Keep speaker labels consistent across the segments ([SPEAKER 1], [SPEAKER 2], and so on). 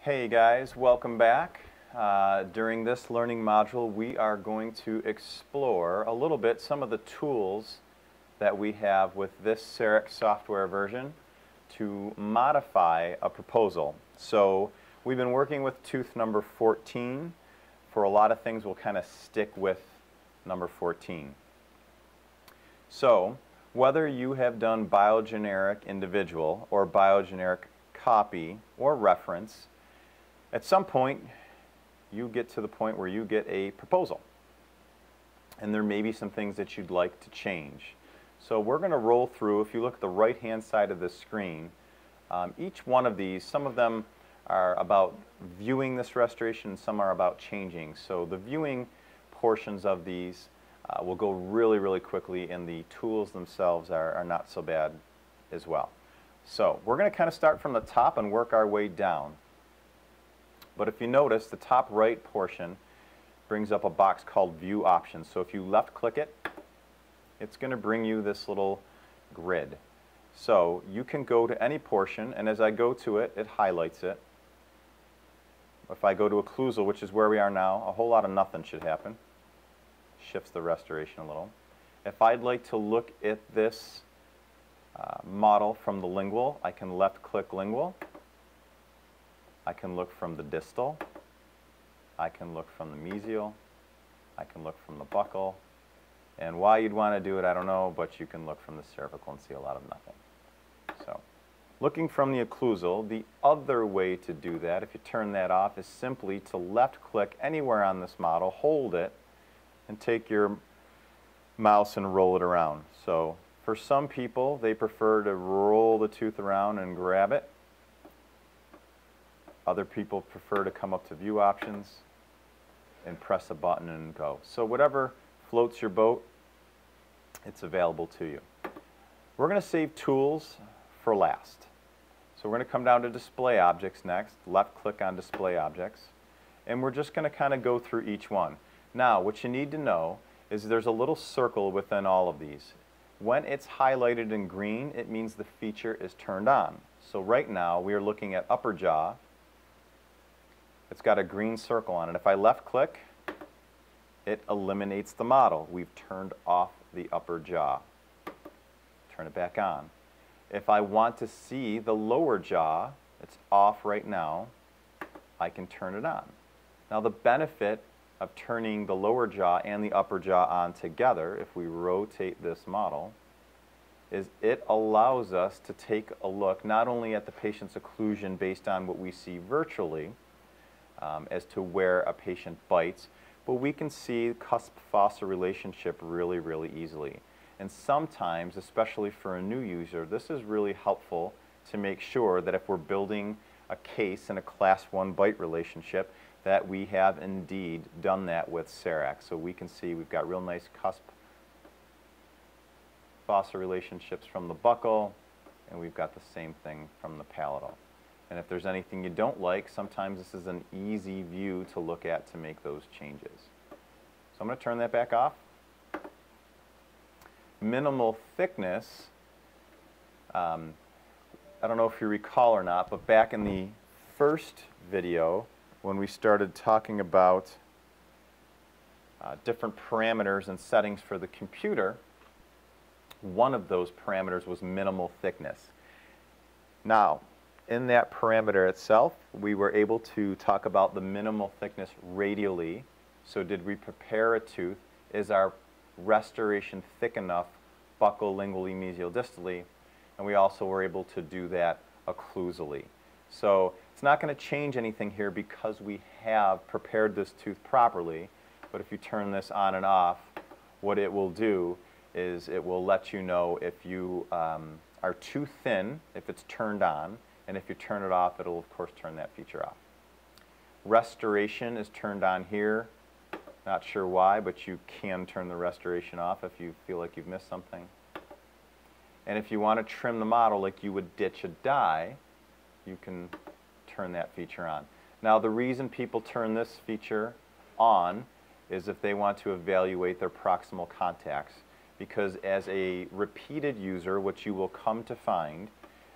[SPEAKER 1] Hey guys, welcome back. During this learning module, we are going to explore a little bit some of the tools that we have with this cerec software version to modify a proposal. So we've been working with tooth number 14. For a lot of things, we'll kind of stick with number 14. So whether you have done biogeneric individual or biogeneric copy or reference, at some point, you get to the point where you get a proposal. And there may be some things that you'd like to change. So we're going to roll through. If you look at the right-hand side of the screen, each one of these, some of them are about viewing this restoration, and some are about changing. So the viewing portions of these will go really, really quickly, and the tools themselves are not so bad as well. So we're going to kind of start from the top and work our way down. But if you notice, the top right portion brings up a box called View Options. So if you left click it, it's going to bring you this little grid. So you can go to any portion, and as I go to it, it highlights it. If I go to occlusal, which is where we are now, a whole lot of nothing should happen. Shifts the restoration a little. If I'd like to look at this model from the lingual, I can left click lingual. I can look from the distal, I can look from the mesial, I can look from the buccal, and why you'd want to do it, I don't know, but you can look from the cervical and see a lot of nothing. So, looking from the occlusal, the other way to do that, if you turn that off, is simply to left click anywhere on this model, hold it, and take your mouse and roll it around. So, for some people, they prefer to roll the tooth around and grab it. Other people prefer to come up to View Options and press a button and go. So whatever floats your boat, it's available to you. We're going to save Tools for last. So we're going to come down to Display Objects next, left click on Display Objects, and we're just going to kind of go through each one. Now, what you need to know is there's a little circle within all of these. When it's highlighted in green, it means the feature is turned on. So right now, we are looking at upper jaw. It's got a green circle on it. If I left click, it eliminates the model. We've turned off the upper jaw. Turn it back on. If I want to see the lower jaw, it's off right now, I can turn it on. Now the benefit of turning the lower jaw and the upper jaw on together, if we rotate this model, is it allows us to take a look not only at the patient's occlusion based on what we see virtually, as to where a patient bites, but we can see cusp-fossa relationship really, really easily. And sometimes, especially for a new user, this is really helpful to make sure that if we're building a case in a class 1 bite relationship, that we have indeed done that with cerec. So we can see we've got real nice cusp-fossa relationships from the buccal, and we've got the same thing from the palatal. And if there's anything you don't like, sometimes this is an easy view to look at to make those changes. So I'm going to turn that back off. Minimal thickness, I don't know if you recall or not, but back in the first video when we started talking about different parameters and settings for the computer, one of those parameters was minimal thickness. Now, in that parameter itself, we were able to talk about the minimal thickness radially. So did we prepare a tooth? Is our restoration thick enough buccal, lingually, mesial, distally? And we also were able to do that occlusally. So it's not going to change anything here because we have prepared this tooth properly. But if you turn this on and off, what it will do is it will let you know if you are too thin, if it's turned on, and if you turn it off, it'll of course turn that feature off. Restoration is turned on here. Not sure why, but you can turn the restoration off if you feel like you've missed something. And if you want to trim the model like you would ditch a die, you can turn that feature on. Now the reason people turn this feature on is if they want to evaluate their proximal contacts. Because as a repeated user, what you will come to find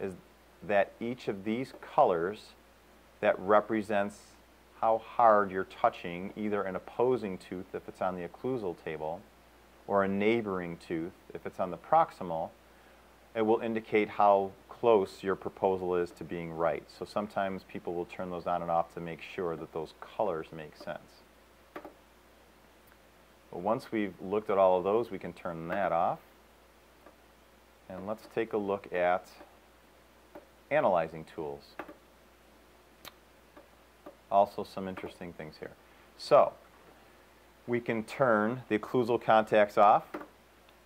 [SPEAKER 1] is that each of these colors that represents how hard you're touching either an opposing tooth if it's on the occlusal table or a neighboring tooth if it's on the proximal. It will indicate how close your proposal is to being right. So sometimes people will turn those on and off to make sure that those colors make sense. But once we've looked at all of those, we can turn that off. And let's take a look at analyzing tools. Also some interesting things here. So we can turn the occlusal contacts off.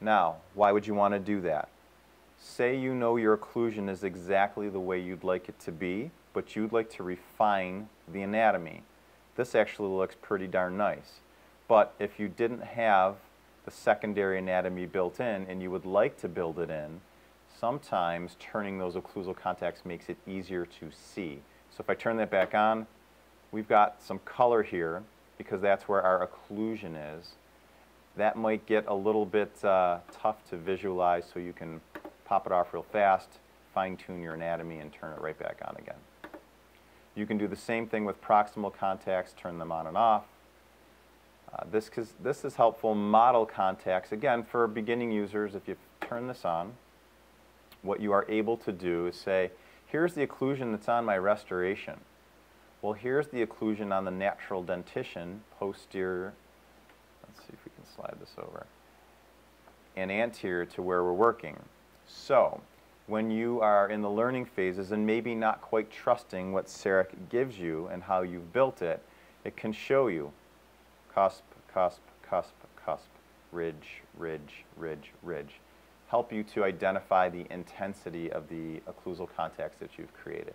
[SPEAKER 1] Now, why would you want to do that? Say you know your occlusion is exactly the way you'd like it to be, but you'd like to refine the anatomy. This actually looks pretty darn nice. But if you didn't have the secondary anatomy built in and you would like to build it in, sometimes turning those occlusal contacts makes it easier to see. So if I turn that back on, we've got some color here because that's where our occlusion is. That might get a little bit tough to visualize, so you can pop it off real fast, fine-tune your anatomy, and turn it right back on again. You can do the same thing with proximal contacts, turn them on and off. This is helpful. Model contacts, again, for beginning users, if you turn this on, what you are able to do is say, here's the occlusion that's on my restoration. Well, here's the occlusion on the natural dentition, posterior, let's see if we can slide this over, and anterior to where we're working. So, when you are in the learning phases and maybe not quite trusting what cerec gives you and how you've built it, it can show you cusp, cusp, cusp, cusp, ridge, ridge, ridge, ridge. Help you to identify the intensity of the occlusal contacts that you've created.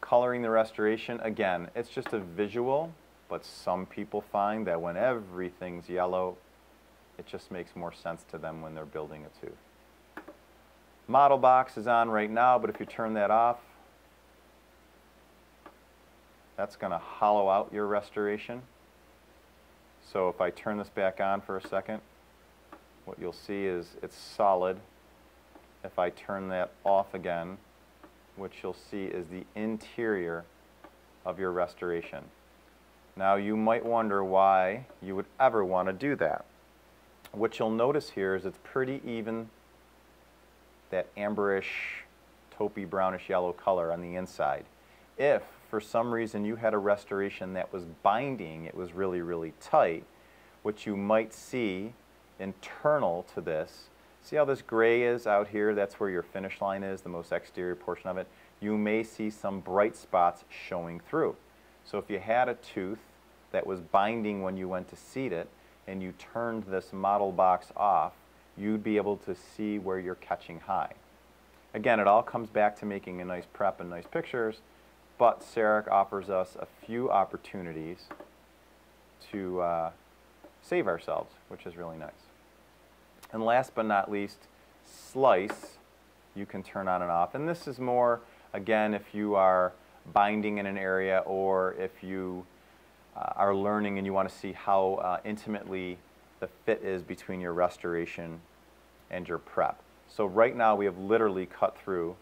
[SPEAKER 1] Coloring the restoration, again, it's just a visual, but some people find that when everything's yellow, it just makes more sense to them when they're building a tooth. Model box is on right now, but if you turn that off, that's going to hollow out your restoration. So if I turn this back on for a second, what you'll see is it's solid. If I turn that off again, what you'll see is the interior of your restoration. Now you might wonder why you would ever want to do that. What you'll notice here is it's pretty even, that amberish, taupey, brownish yellow color on the inside. If for some reason you had a restoration that was binding, it was really, really tight, what you might see internal to this, see how this gray is out here? That's where your finish line is, the most exterior portion of it. You may see some bright spots showing through. So if you had a tooth that was binding when you went to seat it and you turned this model box off, you'd be able to see where you're catching high. Again, it all comes back to making a nice prep and nice pictures, but cerec offers us a few opportunities to save ourselves, which is really nice. And last but not least, slice you can turn on and off. And this is more, again, if you are binding in an area or if you are learning and you want to see how intimately the fit is between your restoration and your prep. So right now we have literally cut through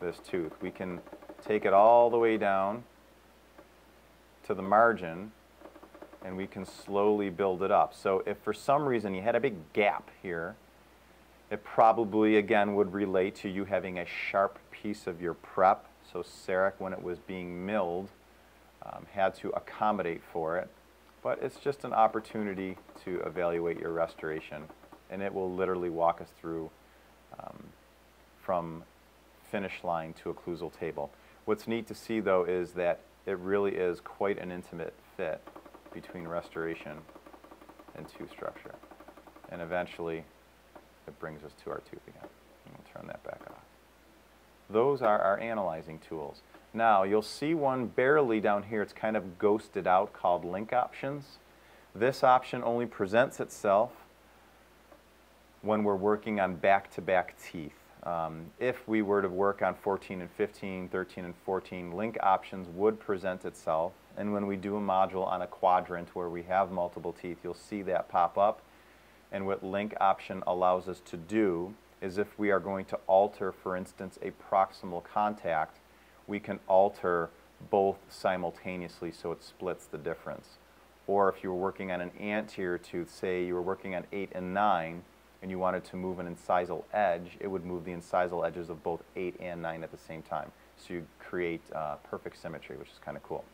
[SPEAKER 1] this tooth. We can take it all the way down to the margin and we can slowly build it up. So if for some reason you had a big gap here, it probably again would relate to you having a sharp piece of your prep. So cerec, when it was being milled, had to accommodate for it. But it's just an opportunity to evaluate your restoration, and it will literally walk us through from finish line to occlusal table. What's neat to see though is that it really is quite an intimate fit between restoration and tooth structure. And eventually it brings us to our tooth again. And we'll turn that back off. Those are our analyzing tools. Now you'll see one barely down here, it's kind of ghosted out, called link options. This option only presents itself when we're working on back-to-back teeth. If we were to work on 14 and 15, 13 and 14, link options would present itself. And when we do a module on a quadrant where we have multiple teeth, you'll see that pop up. And what link option allows us to do is if we are going to alter, for instance, a proximal contact, we can alter both simultaneously so it splits the difference. Or if you were working on an anterior tooth, say you were working on 8 and 9, and you wanted to move an incisal edge, it would move the incisal edges of both 8 and 9 at the same time. So you create perfect symmetry, which is kind of cool.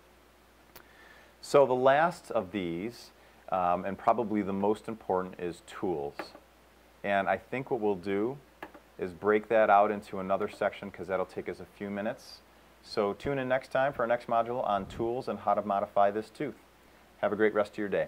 [SPEAKER 1] So the last of these, and probably the most important, is tools. And I think what we'll do is break that out into another section because that'll take us a few minutes. So tune in next time for our next module on tools and how to modify this tooth. Have a great rest of your day.